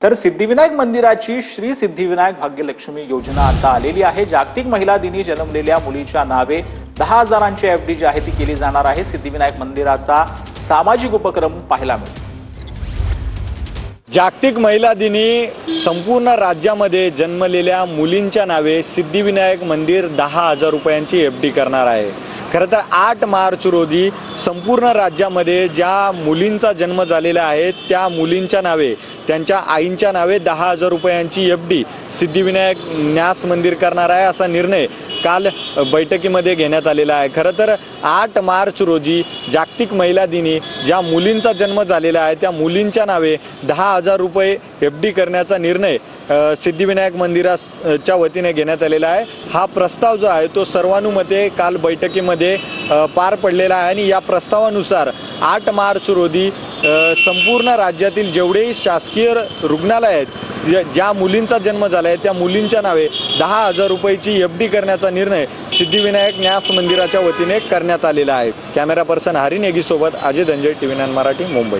तर सिद्धिविनायक मंदिराची श्री सिद्धिविनायक भाग्यलक्ष्मी योजना आता आलेली आहे। जागतिक महिला दिनी जन्मलेल्या मुलीच्या नावे 10,000ची एफडी जाहीर केली जाणार आहे। सिद्धिविनायक मंदिराचा सामाजिक उपक्रम पाहायला मिळतो। जागतिक महिला दिनी संपूर्ण राज्यामध्ये जन्मलेल्या मुलींच्या नावे सिद्धिविनायक मंदिर 10,000 रुपयांची एफडी करणार आहे। खरं तर 8 मार्च रोजी संपूर्ण राज्यामध्ये ज्या मुलींचा जन्म झालेला आहे त्या मुलींच्या नावे त्यांच्या आईंच्या नावे 10,000 रुपयांची एफडी सिद्धिविनायक न्यास मंदिर करणार आहे असा निर्णय काल बैठकीमध्ये घेण्यात आलेला आहे। खरं तर 8 मार्च रोजी जागतिक महिला दिनी ज्या मुलींचा जन्म झालेला आहे त्या मुलींच्या नावे 10,000 रुपये एफडी करण्याचा निर्णय सिद्धिविनायक मंदिराच्या वतीने घेण्यात आलेला आहे। हा प्रस्ताव जो आहे तो सर्वानुमते काल बैठकीमध्ये पार पडलेला आहे आणि या प्रस्तावानुसार 8 मार्च रोजी संपूर्ण राज्यातील जेवढेही शासकीय रुग्णालय आहेत ज्या मुलींचा जन्म झाला आहे त्या मुलींच्या नावे 10,000 रुपयाची एफडी करण्याचा निर्णय सिद्धिविनायक न्यास मंदिराच्या वतीने करण्यात आलेला आहे। कॅमेरा पर्सन हरी नेगी सोबत अजय धंजय, TV9 मराठी, मुंबई।